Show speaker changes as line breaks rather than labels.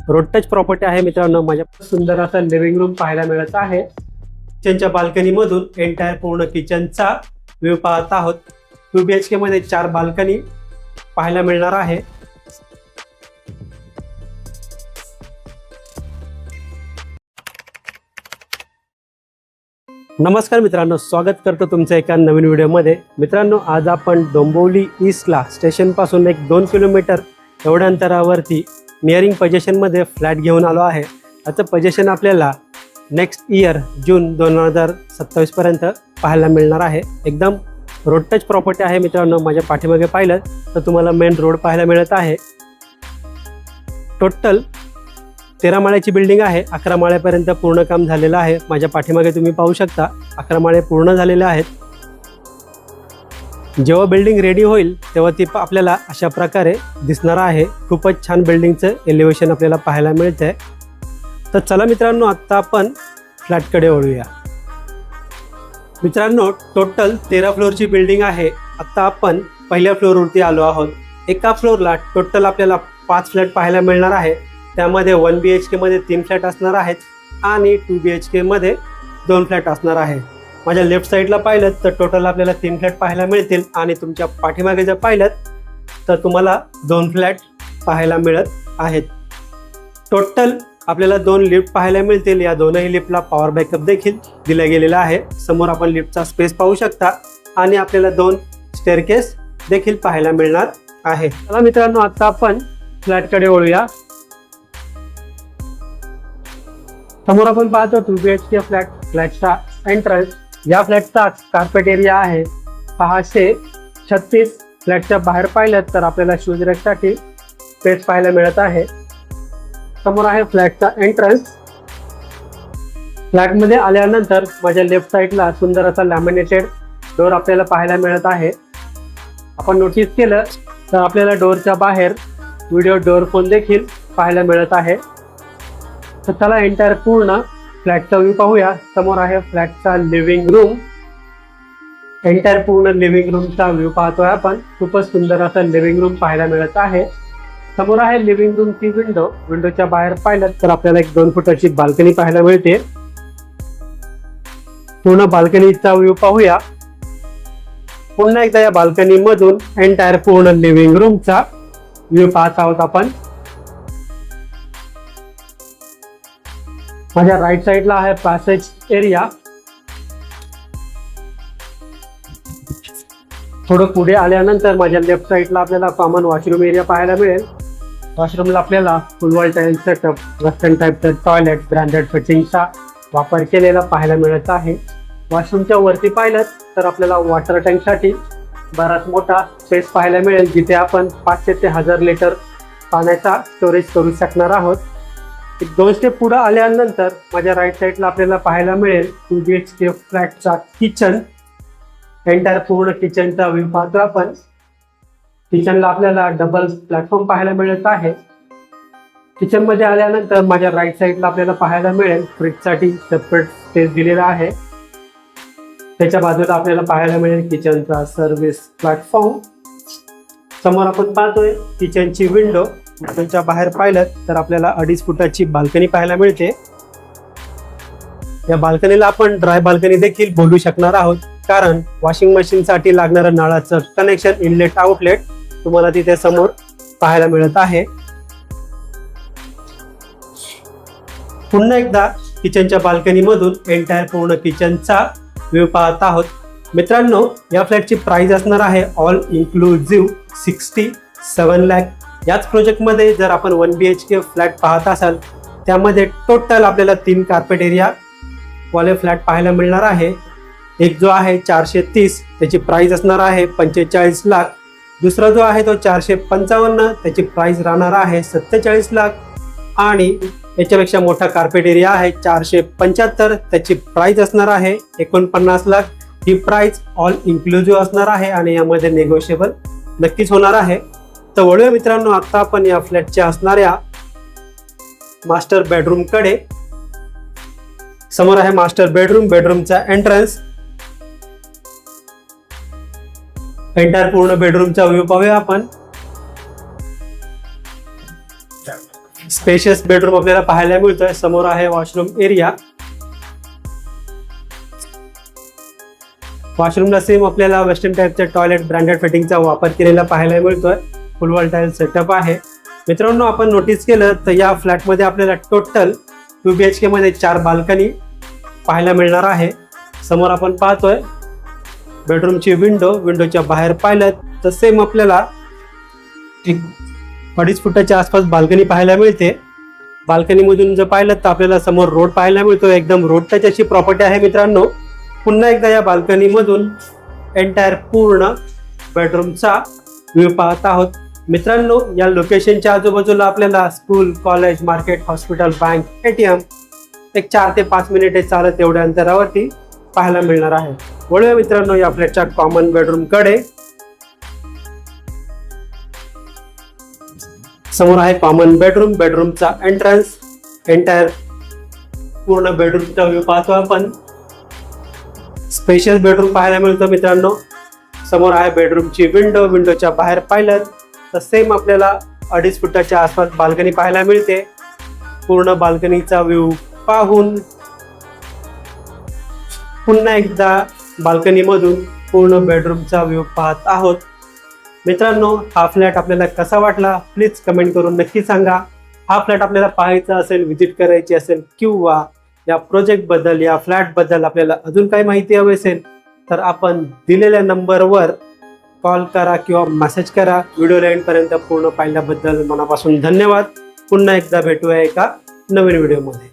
Road touch property आहे मित्रांनो। माझ्या सुंदर असा लिव्हिंग रूम पाहायला मिळत आहे। किचनच्या बाल्कनी मधून एंटायर पूर्ण किचनचा व्ह्यू पाहत आहोत। 2 BHK मध्ये 4 बाल्कनी पाहायला मिळणार आहे। नमस्कार मित्रांनो, स्वागत करतो तुमच्या एका नवीन व्हिडिओमध्ये। मित्रांनो, आज आपण डोंबिवली ईस्टला स्टेशन पासून 2 किलोमीटर एवढ्या अंतरावरती नियरिंग पोझिशनमध्ये फ्लॅट घेऊन आलो आहे। याचं पोझिशन आपल्याला नेक्स्ट इयर जून 2027 पर्यंत पाहायला मिळणार आहे। एकदम रोड टच प्रॉपर्टी आहे मित्रांनो। माझ्या पाठीमागे पाहिलं तर तुम्हाला मेन रोड पाहायला मिळत आहे। टोटल 13 माळ्याची बिल्डिंग आहे। 11 माळ्यापर्यंत पूर्ण काम झालेलं आहे। माझ्या पाठीमागे तुम्ही पाहू शकता 11 माळे पूर्ण झालेले आहेत। जेव्हा बिल्डिंग रेडी होईल तेव्हा ती आपल्याला अशा प्रकारे दिसणार आहे। खूपच छान बिल्डिंगचं एलिव्हेशन आपल्याला पाहायला मिळतंय। तर चला मित्रांनो, आता आपण फ्लॅटकडे वळूया। मित्रांनो, टोटल 13 फ्लोअरची बिल्डिंग आहे। आता आपण पहिल्या फ्लोअरवरती आलो आहोत। एका फ्लोअरला टोटल आपल्याला 5 फ्लॅट पाहायला मिळणार आहे। त्यामध्ये 1 BHK मध्ये 3 फ्लॅट असणार आहेत आणि 2 BHK मध्ये 2 फ्लॅट असणार आहे। माझ्या लेफ्ट साईडला पाहिलं तर टोटल आपल्याला 3 फ्लॅट पाहायला मिळतील आणि तुमच्या पाठीमागे जर पाहिलं तर तुम्हाला 2 फ्लॅट पाहायला मिळत आहेत। टोटल आपल्याला 2 लिफ्ट पाहायला मिळतील। या दोनही लिफ्टला पॉवर बॅकअप देखील दिला गेलेला आहे। समोर आपण लिफ्टचा स्पेस पाहू शकता आणि आपल्याला 2 स्टेअरकेस देखील पाहायला मिळणार आहे। चला मित्रांनो, आता आपण फ्लॅटकडे वळूया। समोर आपण पाहतो 2 BHK फ्लॅटचा एंट्रन्स। या फ्लॅटचा कार्पेट एरिया आहे 636। फ्लॅटच्या बाहेर पाहिलं तर आपल्याला शूज रॅकसाठी स्पेस पाहायला मिळत आहे। समोर आहे फ्लॅटचा एंट्रन्स। फ्लॅटमध्ये आल्यानंतर माझ्या लेफ्ट साईडला सुंदर असा लॅमिनेटेड डोअर आपल्याला पाहायला मिळत आहे। आपण नोटीस केलं तर आपल्याला डोअरच्या बाहेर व्हिडिओ डोअर फोन देखील पाहायला मिळत आहे। तर चला एंटायर पूर्ण फ्लॅटचा व्ह्यू पाहूया। समोर आहे फ्लॅटचा लिव्हिंग रूम। एंटायर पूर्ण लिव्हिंग रूमचा व्ह्यू पाहतोय आपण। खूपच सुंदर असा लिव्हिंग रूम पाहायला मिळत आहे। समोर आहे लिव्हिंग रूमची विंडो। विंडोच्या बाहेर पाहिलं तर आपल्याला 2 फुटाची बाल्कनी पाहायला मिळते। पूर्ण बाल्कनीचा व्ह्यू पाहूया। पुन्हा एकदा या बाल्कनी मधून एंटायर पूर्ण लिव्हिंग रूमचा व्ह्यू पाहत आहोत आपण। माझ्या राईट साईडला आहे पॅसेज एरिया। थोडं पुढे आल्यानंतर माझ्या लेफ्ट साईडला आपल्याला कॉमन वॉशरूम एरिया पाहायला मिळेल। वॉशरूमला आपल्याला फुल वॉल टाईल सेटअप, वेस्टर्न टाईपचं टॉयलेट, ब्रँडेड फिटिंगचा वापर केलेला पाहायला मिळत आहे। वॉशरूमच्या वरती पाहिलं तर आपल्याला वॉटर टँकसाठी बराच मोठा स्पेस पाहायला मिळेल, जिथे आपण 500 ते 1000 लिटर पाण्याचा स्टोरेज करू शकणार आहोत। 2 स्टेप पुढे आल्यानंतर माझ्या राईट साईडला आपल्याला पाहायला मिळेल 2 BHK फ्लॅटचा किचन। एंटायर पूर्ण किचनचा व्ह्यू पाहतो आपण। किचनला आपल्याला डबल प्लॅटफॉर्म पाहायला मिळत आहे। किचन मध्ये आल्यानंतर माझ्या राईट साईडला आपल्याला पाहायला मिळेल फ्रीजसाठी सेपरेट स्पेस दिलेला आहे। त्याच्या बाजूला आपल्याला पाहायला मिळेल किचनचा सर्व्हिस प्लॅटफॉर्म। समोर आपण पाहतोय किचनची विंडो। किचनच्या बाहेर पाहिलं तर आपल्याला 2.5 फुटाची बाल्कनी पाहायला मिळते। या बाल्कनीला आपण ड्राय बाल्कनी देखील बोलू शकणार आहोत, कारण वॉशिंग मशीन साठी लागणारं नळाचं कनेक्शन, इनलेट आउटलेट तुम्हाला तिथे समोर पाहायला मिळत आहे। पुन्हा एकदा किचनच्या बाल्कनी मधून एंटायर पूर्ण किचनचा व्ह्यू पाहत आहोत। मित्रांनो, या फ्लॅटची प्राइस असणार आहे ऑल इन्क्लुझिव्ह 67 लाख। याच प्रोजेक्टमध्ये जर आपण 1 BHK फ्लॅट पाहत असाल त्यामध्ये टोटल आपल्याला 3 कार्पेट एरिया वाले फ्लॅट पाहायला मिळणार आहे। एक जो आहे 430, त्याची प्राइस असणार आहे 45 लाख। दुसरा जो आहे तो 455, त्याची प्राइस राहणार आहे 47 लाख। आणि याच्यापेक्षा मोठा कार्पेट एरिया आहे 475, त्याची प्राइस असणार आहे 49 लाख। ही प्राइस ऑल इन्क्लुझिव्ह असणार आहे आणि यामध्ये नेगोशिएबल नक्कीच होणार आहे। तर वळूया मित्रांनो, आता आपण या फ्लॅटच्या असणाऱ्या मास्टर बेडरूम कडे। समोर आहे मास्टर बेडरूम। बेडरूमचा एंट्रन्स। एंटायर पूर्ण बेडरूमचा व्ह्यू पाहूया आपण। स्पेशियस बेडरूम आपल्याला पाहायला मिळतोय. समोर आहे वॉशरूम एरिया. वॉशरूमला सेम आपल्याला वेस्टर्न टाईपच्या टॉयलेट ब्रँडेड फिटिंगचा वापर केलेला पाहायला मिळतोय. फुल वॉल टाईल सेटअप आहे. मित्रांनो, आपण नोटीस केलं तर या फ्लॅटमध्ये आपल्याला टोटल 2 BHK मध्ये 4 बाल्कनी पाहायला मिळणार आहे. समोर आपण पाहतोय बेडरूमची विंडोच्या बाहेर पाहिलं तर सेम आपल्याला 2.5 फुटाच्या आसपास बाल्कनी पाहायला मिळते. बाल्कनीमधून जर पाहिलं तर आपल्याला समोर रोड पाहायला मिळतो. एकदम रोड टच अशी प्रॉपर्टी आहे मित्रांनो. पुन्हा एकदा या बाल्कनीमधून एंटायर पूर्ण बेडरूमचा व्ह्यू पाहत आहोत. मित्रांनो, या लोकेशनच्या आजूबाजूला आपल्याला school, college, market, hospital, bank, ATM एक 4 ते 5 मिनिटे चालत एवढ्या अंतरावरती पाहायला मिळणार आहे. वळूया मित्रांनो या फ्लॅटच्या कॉमन बेडरूम कडे. समोर आहे कॉमन बेडरूमचा एंट्रन्स. एंटायर पूर्ण बेडरूमचा व्ह्यू पाहतो आपण. स्पेशियस बेडरूम पाहायला मिळतो मित्रांनो. समोर आहे बेडरूमची विंडोच्या बाहेर पाहिलं तर सेम आपल्याला 2.5 फुटाच्या आसपास बाल्कनी पाहायला मिळते. पूर्ण बाल्कनीचा व्ह्यू पाहून पुन्हा एकदा बाल्कनीमधून पूर्ण बेडरूमचा व्ह्यू पाहत आहोत. मित्रांनो, हा फ्लॅट आपल्याला कसा वाटला प्लीज कमेंट करून नक्की सांगा. हा फ्लॅट आपल्याला पाहायचा असेल, व्हिजिट करायची असेल किंवा या प्रोजेक्टबद्दल, या फ्लॅटबद्दल आपल्याला अजून काही माहिती हवी असेल तर आपण दिलेल्या नंबरवर कॉल करा किंवा मेसेज करा. व्हिडिओ एंडपर्यंत पूर्ण पाहिल्याबद्दल मनापासून धन्यवाद. पुन्हा एकदा भेटूया एका नवीन व्हिडिओमध्ये.